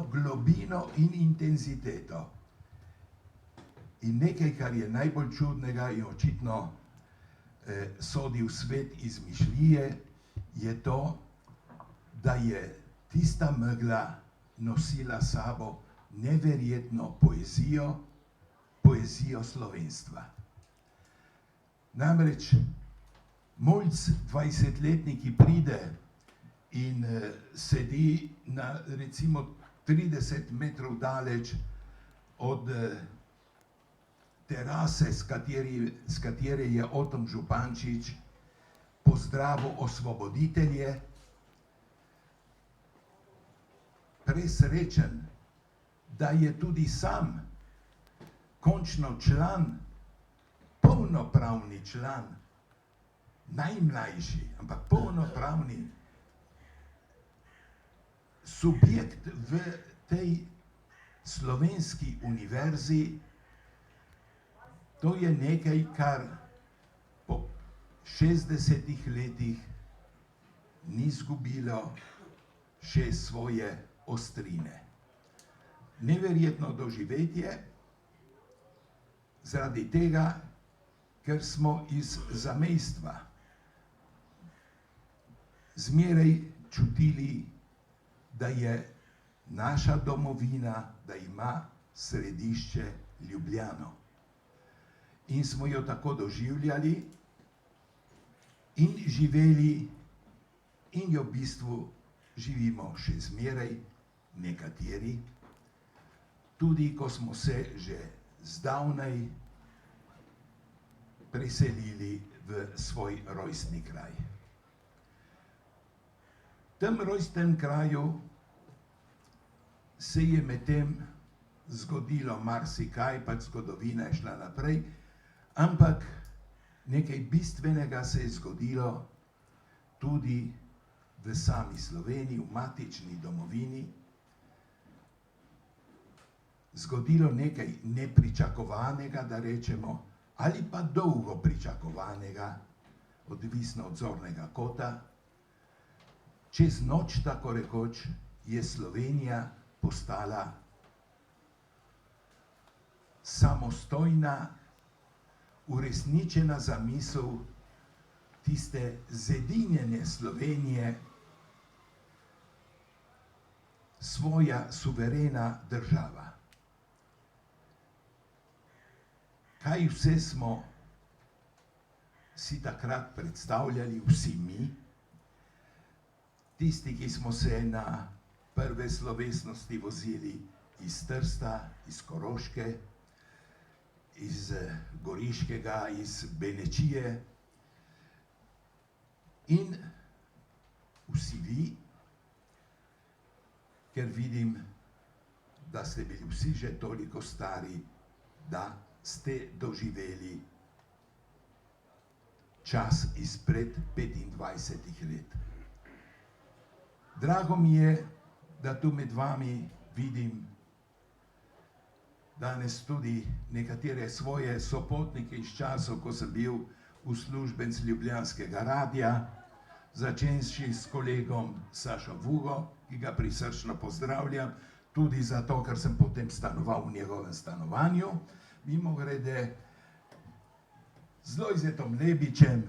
globino in intenziteto. In nekaj, kar je najbolj čudnega in očitno sodi v svet izmišljije, je to, da je tista megla nosila sabo neverjetno poezijo slovenstva. Namreč mulc 20-letnik, ki pride in sedi na recimo 30 metrov daleč od terase, s katere je Otom Župančič pozdravil osvoboditelje, presrečen, da je tudi sam končno član, polnopravni član, najmlajši, ampak polnopravni subjekt v tej slovenski univerzi. To je nekaj, kar po 60 letih ni izgubilo še svoje ostrine. Neverjetno doživetje, zaradi tega, ker smo iz zamejstva zmeraj čutili, da je naša domovina, da ima središče Ljubljano. In smo jo tako doživljali in živeli in jo v bistvu živimo še zmeraj nekateri, tudi ko smo se že zdavnaj preselili v svoj rojstni kraj. V tem rojstnem kraju se je medtem zgodilo marsikaj, pač zgodovina je šla naprej, ampak nekaj bistvenega se je zgodilo tudi v sami Sloveniji, v matični domovini. Zgodilo nekaj nepričakovanega, da rečemo, ali pa dolgo pričakovanega, odvisno od zornega kota. Čez noč, tako rekoč, je Slovenija postala samostojna, uresničena zamisel tiste zedinjene Slovenije, svoja suverena država. Kaj vse smo si takrat predstavljali, vsi mi, tisti, ki smo se na prve slovesnosti vozili iz Trsta, iz Koroške, iz Goriškega, iz Benečije, in vsi vi, ker vidim, da ste bili vsi že toliko stari, da ste doživeli čas izpred 25 let. Drago mi je, da tu med vami vidim danes tudi nekatere svoje sopotnike iz časov, ko sem bil uslužbenec Ljubljanskega radia, začenši s kolegom Sašo Vugo, ki ga prisrčno pozdravljam, tudi zato, ker sem potem stanoval v njegovem stanovanju. Mimogrede, z Lojzetom Lebičem,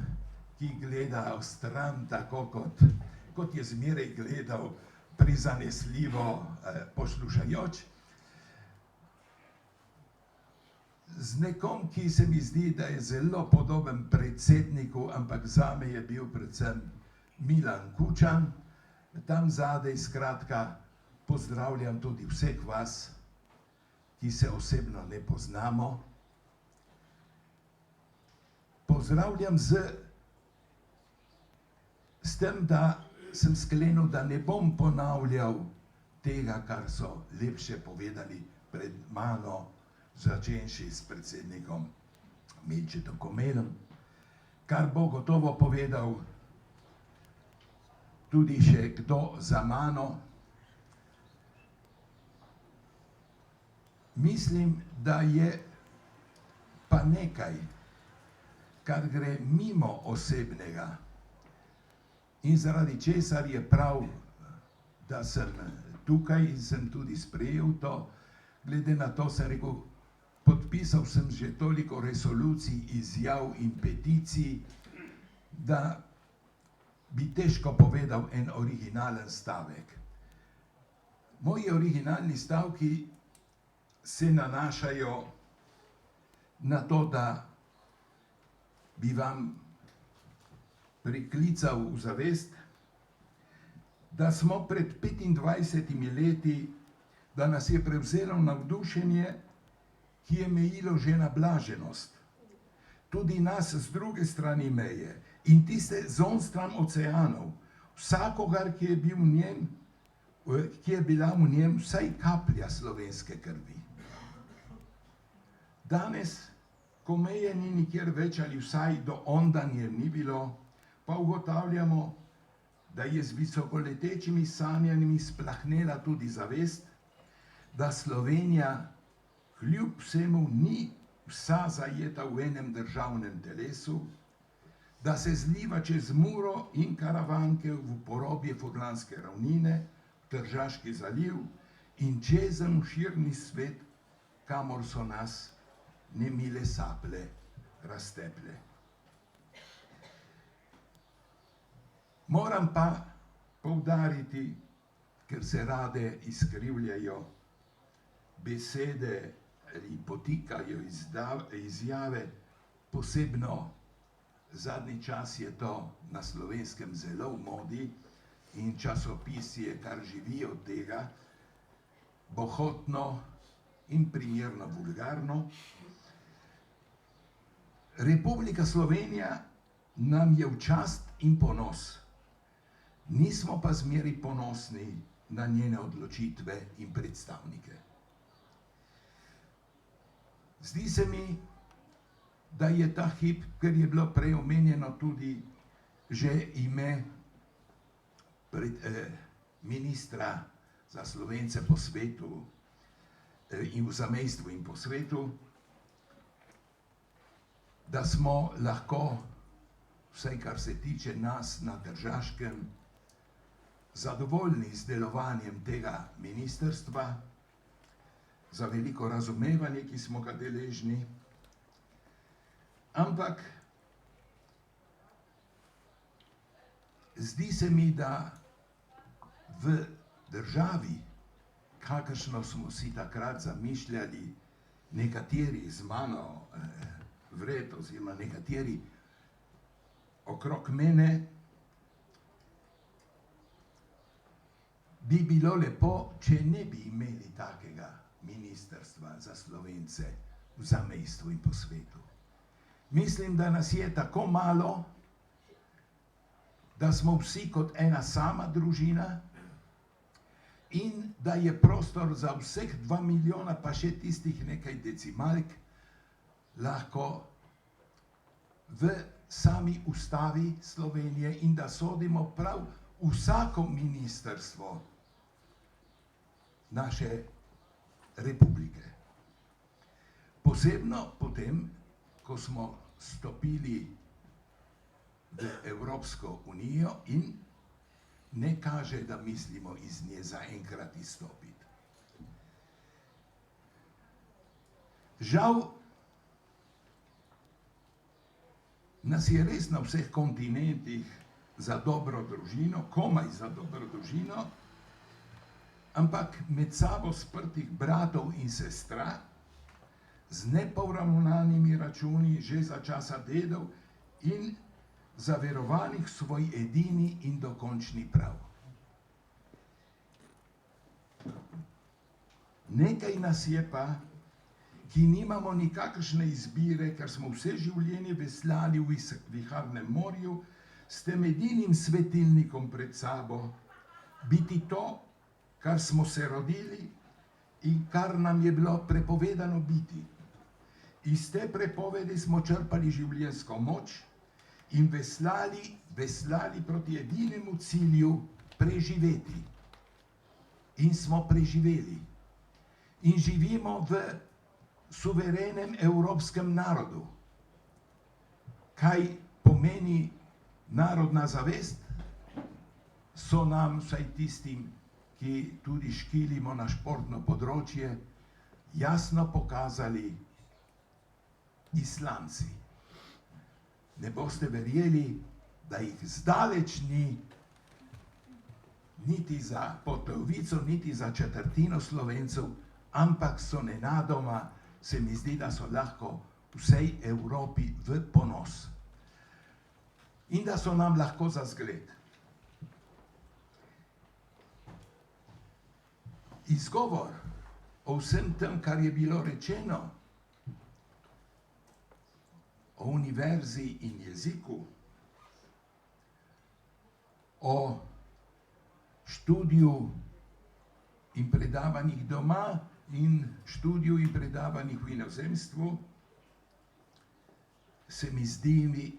ki gleda stran tako, kot je zmeraj gledal, prizanesljivo poslušajoč. Z nekom, ki se mi zdi, da je zelo podoben predsedniku, ampak zame je bil predvsem Milan Kučan. Tam zadaj, skratka, pozdravljam tudi vseh vas, ki se osebno ne poznamo. Pozdravljam s tem, da sem sklenil, da ne bom ponavljal tega, kar so lepše povedali pred mano, začenši s predsednikom Milčetom Komelom, kar bo gotovo povedal tudi še kdo za mano. Mislim, da je pa nekaj, kar gre mimo osebnega in zaradi česar je prav, da sem tukaj in sem tudi sprejel to. Glede na to sem rekel, podpisal sem že toliko resolucij, izjav in peticij, da bi težko povedal en originalen stavek. Moji originalni stavki se nanašajo na to, da bi vam priklical v zavest, da smo pred 25 leti, da nas je prevzelo navdušenje, ki je mejilo že na blaženost. Tudi nas z druge strani meje in tiste zonstran oceanov, vsakogar, ki je bil v njem, ki je bila v njem vsaj kaplja slovenske krvi. Danes, ko meje ni nikjer več ali vsaj do ondanje ni bilo, pa ugotavljamo, da je z visokoletečimi sanjanimi splahnela tudi zavest, da Slovenija kljub vsemu ni vsa zajeta v enem državnem telesu, da se zliva čez Muro in Karavanke v porobje Furlanske ravnine, Tržaški zaliv in čezen v širni svet, kamor so nas nemile saple razteple. Moram pa poudariti, ker se rade izkrivljajo besede ali potikajo izjave, posebno zadnji čas je to na Slovenskem zelo v modi in časopisi je kar živijo od tega, bohotno in primerno vulgarno. Republika Slovenija nam je v čast in ponos. Nismo pa zmeri ponosni na njene odločitve in predstavnike. Zdi se mi, da je ta hip, ker je bilo prej omenjeno tudi že ime ministra za Slovence po svetu in v zamejstvu in po svetu, da smo lahko, vsaj kar se tiče nas na Tržaškem, zadovoljni z delovanjem tega ministrstva, za veliko razumevanje, ki smo ga deležni, ampak zdi se mi, da v državi, kakršno smo si takrat zamišljali, nekateri z mano vred oziroma nekateri okrog mene, bi bilo lepo, če ne bi imeli takega ministrstva za Slovence v zamejstvu in po svetu. Mislim, da nas je tako malo, da smo vsi kot ena sama družina in da je prostor za vseh 2 milijona, pa še tistih nekaj decimalk, lahko v sami ustavi Slovenije in da sodimo prav vsako ministrstvo naše republike. Posebno potem, ko smo stopili v Evropsko unijo in ne kaže, da mislimo iz nje zaenkrat izstopiti. Žal, nas je res na vseh kontinentih za dobro družino, komaj za dobro družino, ampak med sabo sprtih bratov in sestra, z neporavnanimi računi že za časa dedov in zaverovanih svoj edini in dokončni prav. Nekaj nas je pa, ki nimamo nikakršne izbire, ker smo vse življenje veslali v viharnem morju, s tem edinim svetilnikom pred sabo, biti to, kar smo se rodili in kar nam je bilo prepovedano biti. Iz te prepovedi smo črpali življenjsko moč in veslali proti edinemu cilju preživeti. In smo preživeli. In živimo v suverenem evropskem narodu. Kaj pomeni narodna zavest? So nam, vsaj tistim, ki tudi škilimo na športno področje, jasno pokazali Islamci. Ne boste verjeli, da jih zdaleč ni niti za polovico, niti za četrtino Slovencev, ampak so nenadoma, se mi zdi, da so lahko vsej Evropi v ponos. In da so nam lahko za zgled. Izgovor o vsem tem, kar je bilo rečeno, o univerzi in jeziku, o študiju in predavanjih doma in študiju in predavanjih v inozemstvu, se mi zdi,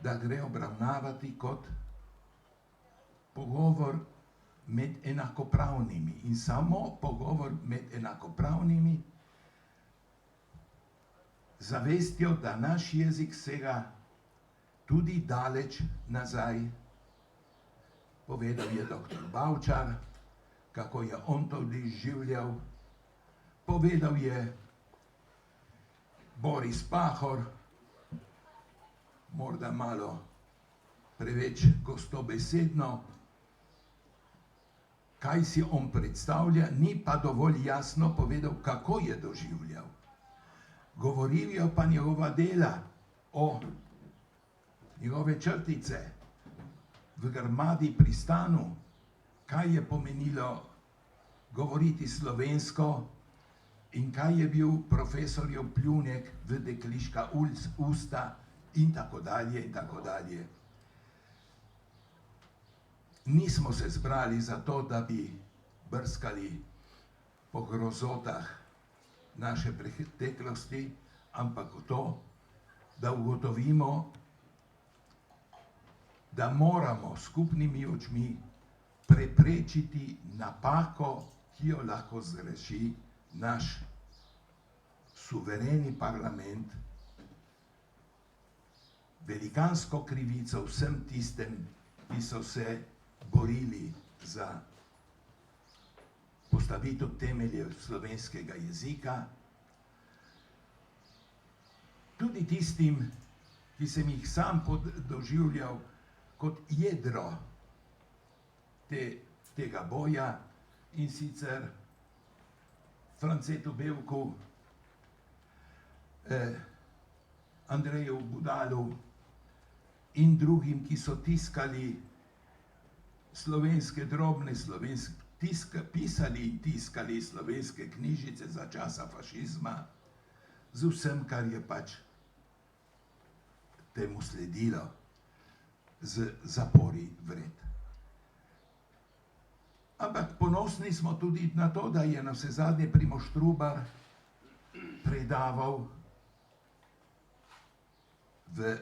da gre obravnavati kot pogovor med enakopravnimi in samo pogovor med enakopravnimi, zavestjo, da naš jezik sega tudi daleč nazaj. Povedal je doktor Bavčar, kako je on to doživljal. Povedal je Boris Pahor, morda malo preveč gostobesedno, kaj si on predstavlja, ni pa dovolj jasno povedal, kako je doživljal. Govorijo pa njegova dela o njegove črtice v Grmadi pri Stanu, kaj je pomenilo govoriti slovensko in kaj je bil profesorjev pljunek v dekliška usta in tako dalje in tako dalje. Nismo se zbrali zato, da bi brskali po grozotah naše preteklosti, ampak to, da ugotovimo, da moramo skupnimi očmi preprečiti napako, ki jo lahko zgreši naš suvereni parlament, velikansko krivico vsem tistem, ki so se borili za postavitev temeljev slovenskega jezika, tudi tistim, ki sem jih sam doživljal kot jedro tega boja, in sicer Francetu Bevku, Andreju Budalu in drugim, ki so tiskali slovenske drobne, pisali in tiskali slovenske knjižice za časa fašizma, z vsem, kar je pač temu sledilo, z zapori vred. Ampak ponosni smo tudi na to, da je navsezadnje Primož Trubar predaval v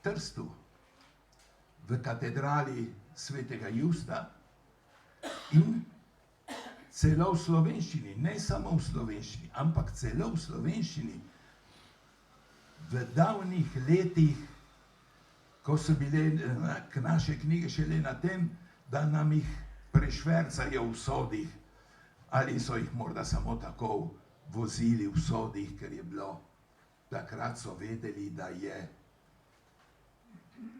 Trstu, v katedrali svetega Justa in celo v slovenščini, ne samo v slovenščini, ampak celo v slovenščini, v davnih letih, ko so bile naše knjige šele na tem, da nam jih prešvercajo v sodih, ali so jih morda samo tako vozili v sodih, ker je bilo, takrat so vedeli, da je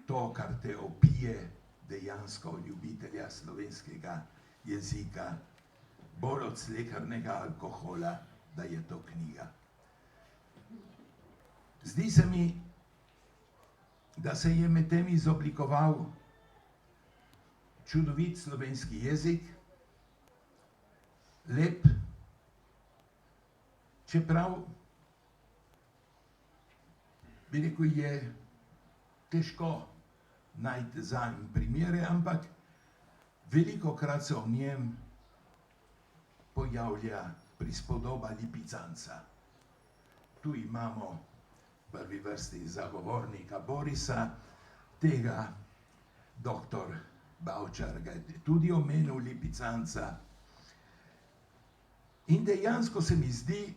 to, kar te opije, dejansko ljubitelja slovenskega jezika, bolj od slehernego alkohola, da je to knjiga. Zdi se mi, da se je med tem izoblikoval čudovit slovenski jezik, lep, čeprav, bi rekel, je težko najti zanj primere, ampak velikokrat se v njem pojavlja prispodoba lipicanca. Tu imamo v prvi vrsti zagovornika Borisa, tega doktor Bavčar ga je tudi omenil lipicanca. In dejansko se mi zdi,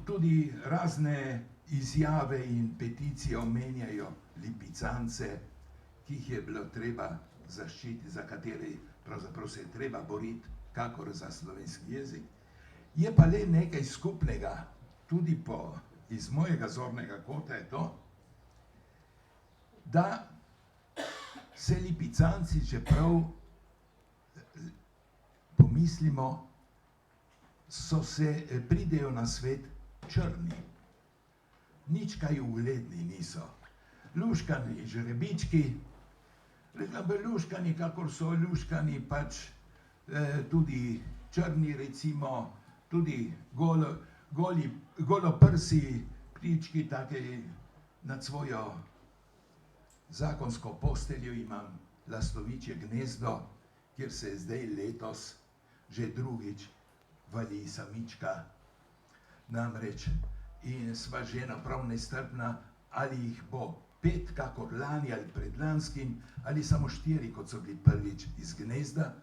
tudi razne izjave in peticije omenjajo lipicance, ki jih je bilo treba zaščiti, za kateri pravzaprav se je treba boriti, kakor za slovenski jezik. Je pa le nekaj skupnega, tudi iz mojega zornega kota je to, da se Lipicanci, čeprav pomislimo, pridejo na svet črni. Nič kaj ugledni niso. Luškani, žrebički, luškani, kakor so luškani, pač tudi črni, recimo, tudi goloprsi, ptički, take nad svojo zakonsko posteljo imam lastovičje gnezdo, kjer se zdaj letos že drugič vali samička. Namreč in sva žena prav nestrpna, ali jih bo 5, kakor lani ali predlanskim, ali samo 4, kot so bili prvič iz gnezda.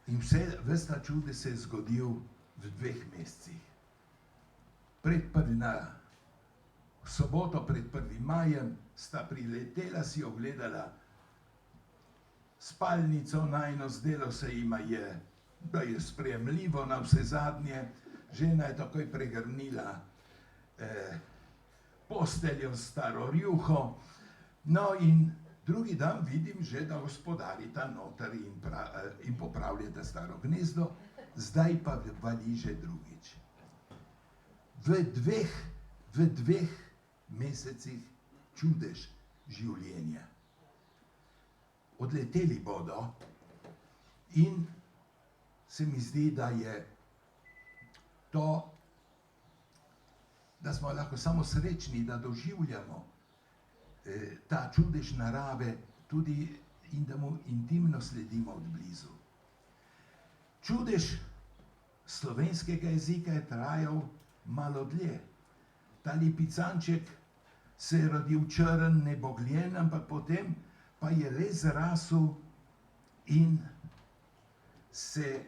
In ves ta čudež se je zgodil v 2 mesecih. Na soboto pred 1. majem sta priletela, si ogledala spalnico najino, zdelo se jima je, da je sprejemljivo, na vse zadnje. Žena je takoj pregrnila posteljo s staro rjuho. No in drugi dan vidim že, da gospodarita noter in popravljata staro gnezdo, zdaj pa vali že drugič. V 2 mesecih čudež življenja. Odleteli bodo in se mi zdi, da je to, da smo lahko samo srečni, da doživljamo ta čudež narave tudi in da mu intimno sledimo od blizu. Čudež slovenskega jezika je trajal malo dlje. Ta Lipicanček se je rodil črn, nebogljen, ampak potem pa je res zrasel in se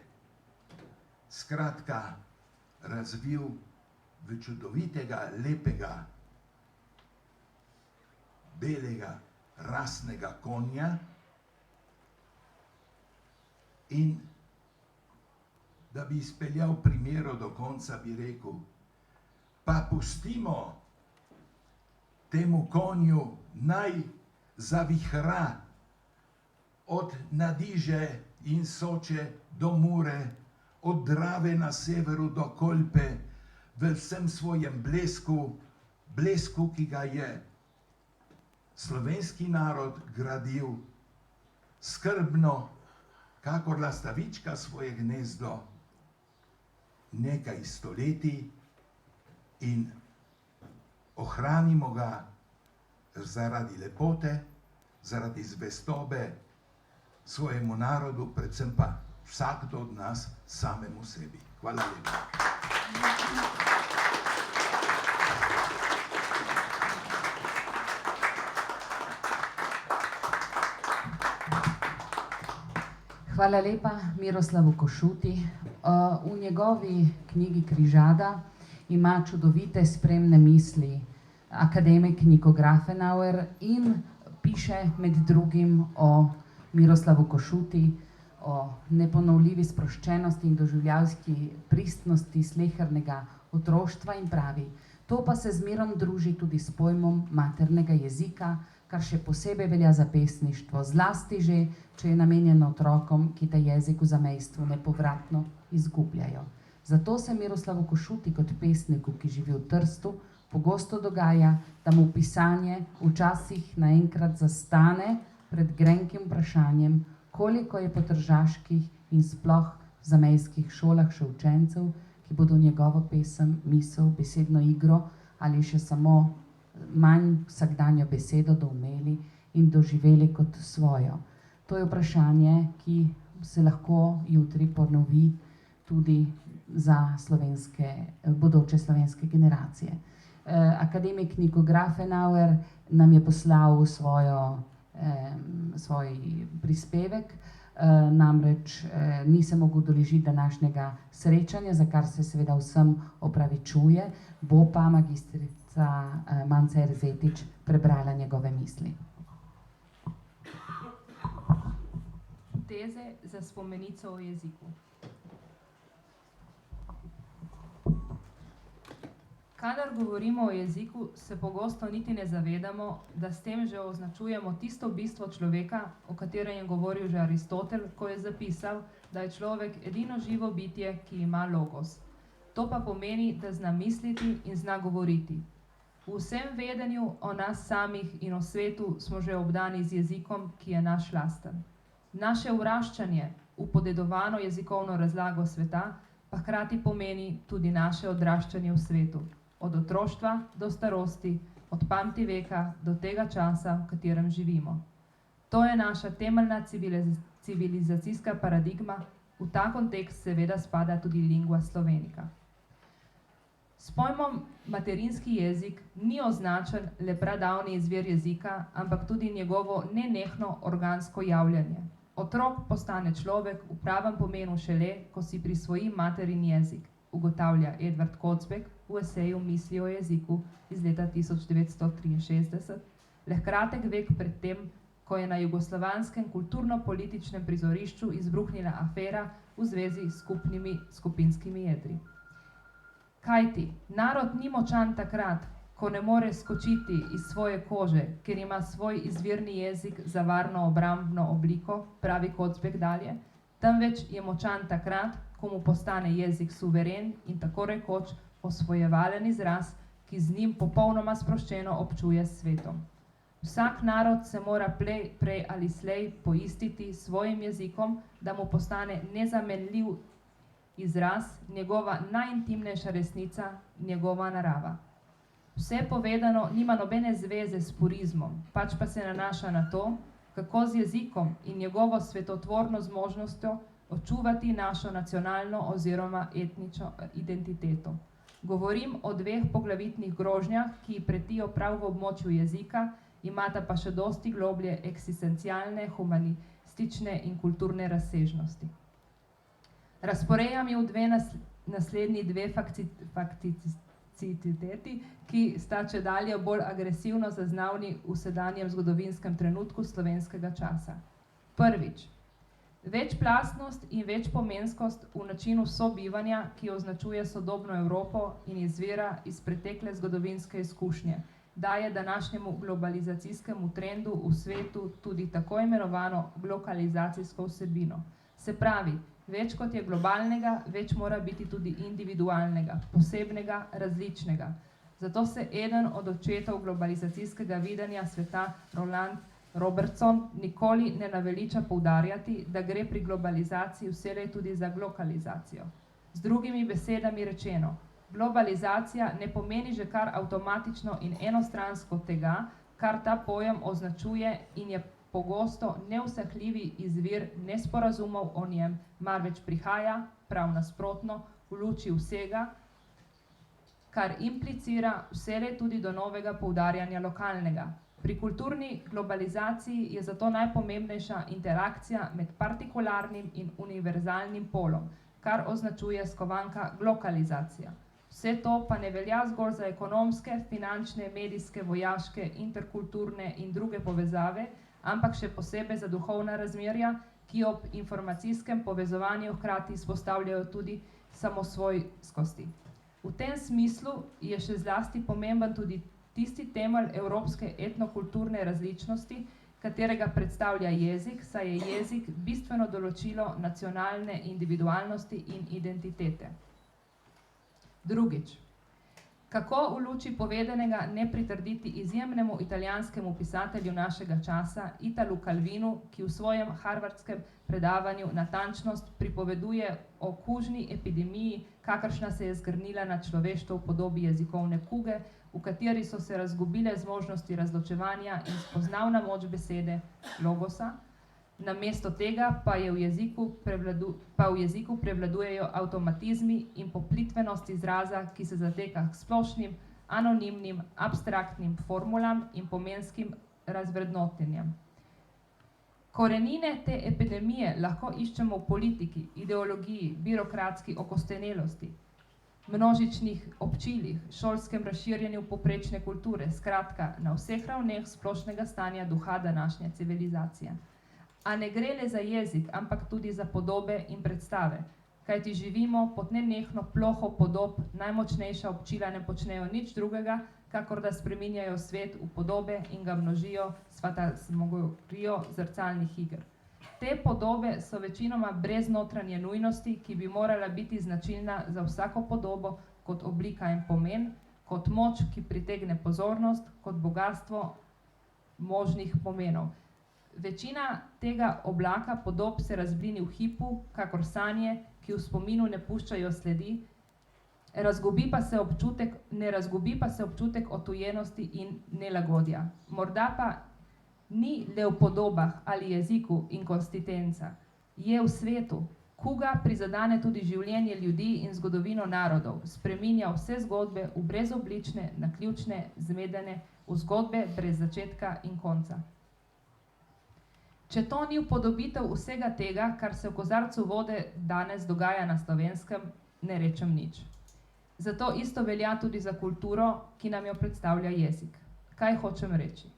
skratka razvil v čudovitega, lepega, belega, rasnega konja. In da bi izpeljal primero do konca, bi rekel, pa pustimo temu konju naj zavihra od Nadiže in Soče do Mure, od Drave na severu do Kolpe, v vsem svojem blesku, ki ga je slovenski narod gradil skrbno, kakor lastavička svoje gnezdo, nekaj stoletij, in ohranimo ga zaradi lepote, zaradi zvestobe svojemu narodu, predvsem pa vsakdo od nas samemu sebi. Hvala lepa. Hvala lepa Miroslavu Košuti. V njegovi knjigi Križada ima čudovite spremne misli akademik Niko Grafenauer in piše med drugim o Miroslavu Košuti, o neponovljivi sproščenosti in doživljavski pristnosti slehernega otroštva in pravi: to pa se zmerom druži tudi s pojmom maternega jezika, kar še posebej velja za pesništvo, zlasti že, če je namenjeno otrokom, ki ta jezik v zamejstvu nepovratno izgubljajo. Zato se Miroslavu Košuti kot pesniku, ki živi v Trstu, pogosto dogaja, da mu pisanje včasih naenkrat zastane pred grenkim vprašanjem, koliko je po tržaških in sploh v zamejskih šolah še učencev, ki bodo njegovo pesem, misel, besedno igro ali še samo manj vsakdanjo besedo doumeli in doživeli kot svojo. To je vprašanje, ki se lahko jutri ponovi tudi za bodoče slovenske generacije. Akademik Niko Grafenauer nam je poslal svoj prispevek, namreč ni se mogel udeležiti današnjega srečanja, za kar se seveda vsem opravičuje, bo pa magistrica Manca Erzetič prebrala njegove misli. teze za spomenico o jeziku. Kadar govorimo o jeziku, se pogosto niti ne zavedamo, da s tem že označujemo tisto bistvo človeka, o katerem je govoril že Aristotel, ko je zapisal, da je človek edino živo bitje, ki ima logos. To pa pomeni, da zna misliti in zna govoriti. V vsem vedenju o nas samih in o svetu smo že obdani z jezikom, ki je naš lasten. Naše vraščanje v podedovano jezikovno razlago sveta pa hkrati pomeni tudi naše odraščanje v svetu. Od otroštva do starosti, od pamti veka do tega časa, v katerem živimo. To je naša temeljna civilizacijska paradigma, v ta kontekst seveda spada tudi lingua slovenica. S pojmom materinski jezik ni označen le pradavni izvir jezika, ampak tudi njegovo nenehno organsko javljanje. Otrok postane človek v pravem pomenu šele, ko si prisvoji materin jezik, ugotavlja Edvard Kocbek v eseju Misli o jeziku iz leta 1963, le kratek vek pred tem, ko je na jugoslovanskem kulturno-političnem prizorišču izbruhnila afera v zvezi s skupinskimi jedri. Kajti, narod ni močan takrat, ko ne more skočiti iz svoje kože, ker ima svoj izvirni jezik za varno obrambno obliko, pravi Kocbek dalje, temveč je močan takrat, ko mu postane jezik suveren in tako rekoč osvojevalen izraz, ki z njim popolnoma sproščeno občuje s svetom. Vsak narod se mora prej ali slej poistiti s svojim jezikom, da mu postane nezamenljiv izraz, njegova najintimnejša resnica, njegova narava. Vse povedano nima nobene zveze s purizmom, pač pa se nanaša na to, kako z jezikom in njegovo svetotvorno zmožnostjo očuvati našo nacionalno oziroma etnično identiteto. Govorim o dveh poglavitnih grožnjah, ki pretijo prav v območju jezika, imata pa še dosti globlje eksistencialne, humanistične in kulturne razsežnosti. Razporejam ju v naslednji dve fakticiteti, ki sta čedalje bolj agresivno zaznavni v sedanjem zgodovinskem trenutku slovenskega časa. Prvič, večplastnost in večpomenskost v načinu sobivanja, ki označuje sodobno Evropo in izvira iz pretekle zgodovinske izkušnje, daje današnjemu globalizacijskemu trendu v svetu tudi tako imenovano glokalizacijsko vsebino. Se pravi, več kot je globalnega, več mora biti tudi individualnega, posebnega, različnega. Zato se eden od očetov globalizacijskega videnja sveta, Roland Robertson, nikoli ne naveliča poudarjati, da gre pri globalizaciji vselej tudi za glokalizacijo. Z drugimi besedami rečeno, globalizacija ne pomeni že kar avtomatično in enostransko tega, kar ta pojem označuje in je pogosto neusahljivi izvir nesporazumov o njem, marveč prihaja, prav nasprotno, v luči vsega, kar implicira vselej tudi do novega poudarjanja lokalnega. Pri kulturni globalizaciji je zato najpomembnejša interakcija med partikularnim in univerzalnim polom, kar označuje skovanka glokalizacija. Vse to pa ne velja zgolj za ekonomske, finančne, medijske, vojaške, interkulturne in druge povezave, ampak še posebej za duhovna razmerja, ki ob informacijskem povezovanju hkrati izpostavljajo tudi samosvojskosti. V tem smislu je še zlasti pomemben tudi tisti temelj evropske etnokulturne različnosti, katerega predstavlja jezik, saj je jezik bistveno določilo nacionalne individualnosti in identitete. Drugič, kako v luči povedanega ne pritrditi izjemnemu italijanskemu pisatelju našega časa, Italu Calvinu, ki v svojem harvardskem predavanju Natančnost pripoveduje o kužni epidemiji, kakršna se je zgrnila na človeštvo v podobi jezikovne kuge, v kateri so se razgubile zmožnosti razločevanja in spoznavna moč besede, logosa, namesto tega pa v jeziku prevladujejo avtomatizmi in poplitvenost izraza, ki se zateka k splošnim, anonimnim, abstraktnim formulam in pomenskim razvrednotenjem. Korenine te epidemije lahko iščemo v politiki, ideologiji, birokratski okostenelosti, množičnih občilih, šolskem razširjanju povprečne kulture, skratka, na vseh ravneh splošnega stanja duha današnje civilizacije. A ne gre le za jezik, ampak tudi za podobe in predstave. Kajti živimo pod nenehno ploho podob, najmočnejša občila ne počnejo nič drugega, kakor da spreminjajo svet v podobe in ga množijo s fantasmagorijo zrcalnih iger. Te podobe so večinoma brez notranje nujnosti, ki bi morala biti značilna za vsako podobo kot oblika in pomen, kot moč, ki pritegne pozornost, kot bogatstvo možnih pomenov. Večina tega oblaka podob se razblini v hipu, kakor sanje, ki v spominu ne puščajo sledi, ne razgubi pa se občutek otujenosti in nelagodja. Morda pa ni le v podobah ali jeziku inkonsistenca, je v svetu, kuga prizadene tudi življenje ljudi in zgodovino narodov, spreminja vse zgodbe v brezoblične, naključne, zmedene, v zgodbe brez začetka in konca. Če to ni upodobitev vsega tega, kar se v kozarcu vode danes dogaja na Slovenskem, ne rečem nič. Zato isto velja tudi za kulturo, ki nam jo predstavlja jezik. Kaj hočem reči?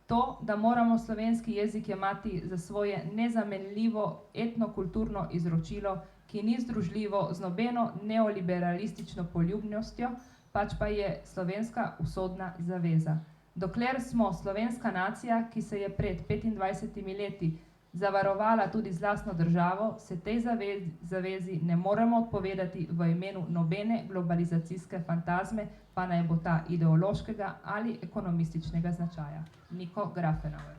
To, da moramo slovenski jezik jemati za svoje nezamenljivo etnokulturno izročilo, ki ni združljivo z nobeno neoliberalistično poljubnostjo, pač pa je slovenska usodna zaveza. Dokler smo slovenska nacija, ki se je pred 25 leti zavarovala tudi z lastno državo, se tej zavezi ne moremo odpovedati v imenu nobene globalizacijske fantazme, pa naj bo ta ideološkega ali ekonomističnega značaja. Niko Grafenauer.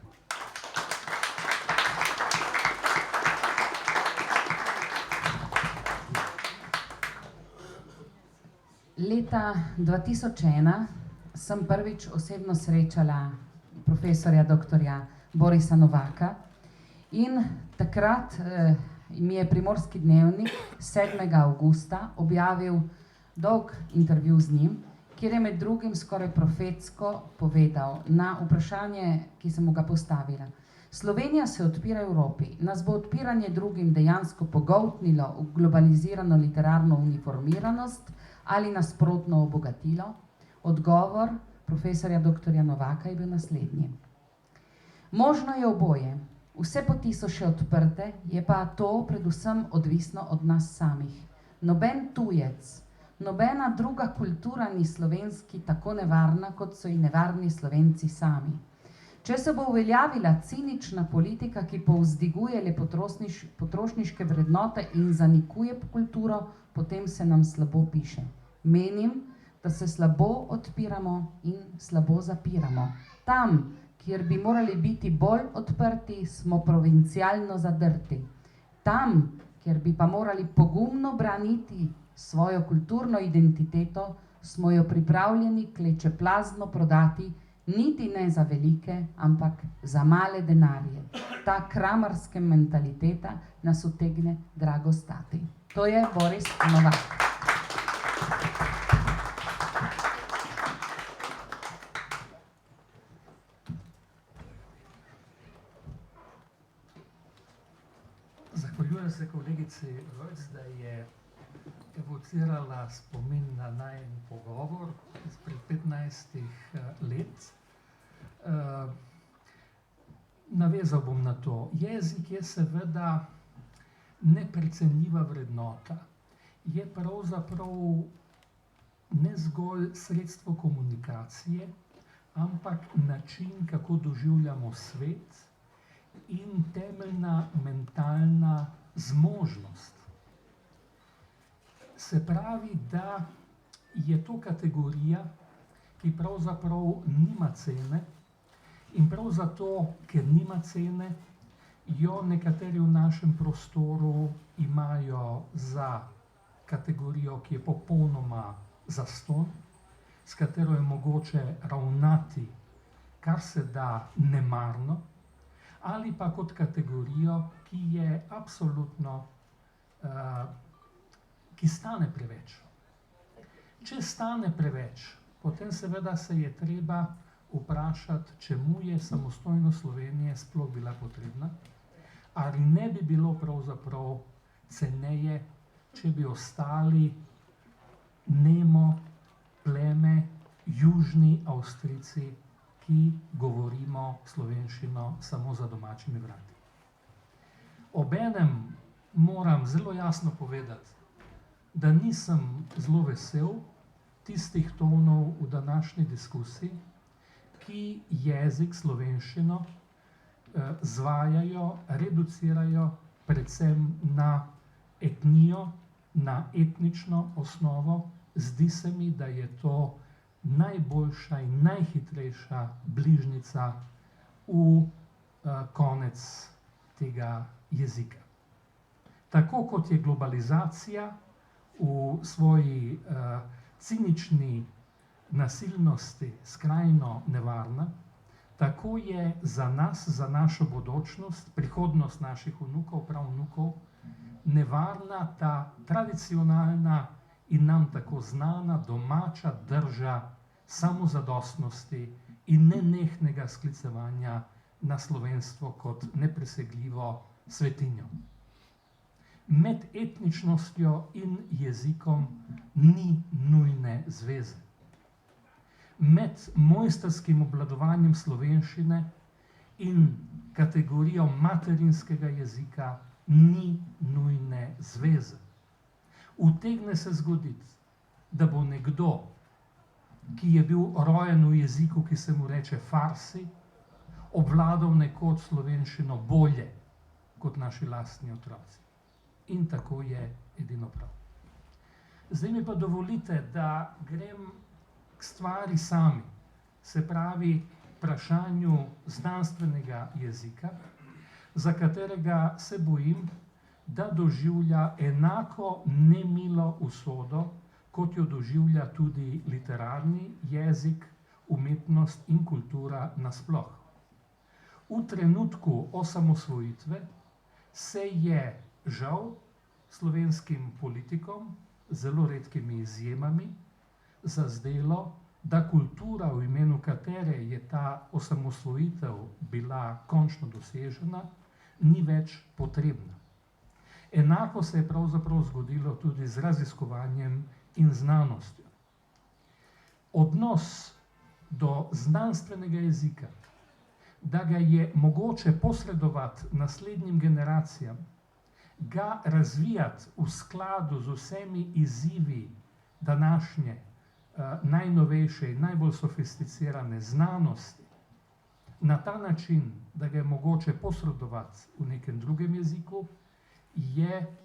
Leta 2001 sem prvič osebno srečala profesorja doktorja Borisa Novaka in takrat mi je Primorski dnevnik 7. avgusta objavil dolg intervju z njim, kjer je med drugim skoraj profetsko povedal na vprašanje, ki sem mu ga postavila. Slovenija se odpira Evropi, nas bo odpiranje drugim dejansko pogoltnilo v globalizirano literarno uniformiranost ali nasprotno obogatilo? Odgovor profesorja doktorja Novaka je bil naslednji. Možno je oboje. Vse poti so še odprte, je pa to predvsem odvisno od nas samih. Noben tujec, nobena druga kultura ni slovenski tako nevarna, kot so ji nevarni Slovenci sami. Če se bo uveljavila cinična politika, ki povzdiguje le potrošniške vrednote in zanikuje kulturo, potem se nam slabo piše. Menim, da se slabo odpiramo in slabo zapiramo. Tam, kjer bi morali biti bolj odprti, smo provincialno zadrti. Tam, kjer bi pa morali pogumno braniti svojo kulturno identiteto, smo jo pripravljeni klečeplazno prodati, niti ne za velike, ampak za male denarje. Ta kramarska mentaliteta nas utegne drago stati. To je Boris Novak. Zahvaljujem se kolegici Rojc, da je evocirala spomin na najin pogovor izpred 15 let. Navezal bom na to. Jezik je seveda neprecenljiva vrednota. Je pravzaprav ne zgolj sredstvo komunikacije, ampak način, kako doživljamo svet, in temeljna mentalna zmožnost. Se pravi, da je to kategorija, ki pravzaprav nima cene, in prav zato, ker nima cene, jo nekateri v našem prostoru imajo za kategorijo, ki je popolnoma zastonj, s katero je mogoče ravnati kar se da nemarno, ali pa kot kategorijo, ki je absolutno, ki stane preveč. Če stane preveč, potem seveda se je treba vprašati, čemu je samostojna Slovenija sploh bila potrebna, ali ne bi bilo pravzaprav ceneje, če bi ostali nemo pleme južni Avstrijci, ki govorimo slovenščino samo za domačimi vrati. Obenem moram zelo jasno povedati, da nisem zelo vesel tistih tonov v današnji diskusiji, ki jezik slovenščino zvajajo, reducirajo predvsem na etnijo, na etnično osnovo. Zdi se mi, da je to najboljša in najhitrejša bližnjica v konec tega jezika. Tako kot je globalizacija v svoji cinični nasilnosti skrajno nevarna, tako je za nas, za našo bodočnost, prihodnost naših vnukov, pravnukov, nevarna ta tradicionalna in nam tako znana domača drža samozadostnosti in nenehnega sklicevanja na slovenstvo kot nepresegljivo svetinjo. Med etničnostjo in jezikom ni nujne zveze. Med mojstrskim obvladovanjem slovenščine in kategorijo materinskega jezika ni nujne zveze. Utegne se zgoditi, da bo nekdo, ki je bil rojen v jeziku, ki se mu reče farsi, obvladal nekoč slovenščino bolje kot naši lastni otroci. In tako je edino prav. Zdaj mi pa dovolite, da grem k stvari sami, se pravi vprašanju znanstvenega jezika, za katerega se bojim, da doživlja enako nemilo usodo, kot jo doživlja tudi literarni jezik, umetnost in kultura nasploh. V trenutku osamosvojitve se je žal slovenskim politikom, zelo redkimi izjemami, zazdelo, da kultura, v imenu katere je ta osamosvojitev bila končno dosežena, ni več potrebna. Enako se je pravzaprav zgodilo tudi z raziskovanjem in znanostjo. Odnos do znanstvenega jezika, da ga je mogoče posredovati naslednjim generacijam, ga razvijati v skladu z vsemi izzivi današnje, najnovejše in najbolj sofisticirane znanosti, na ta način, da ga je mogoče posredovati v nekem drugem jeziku, je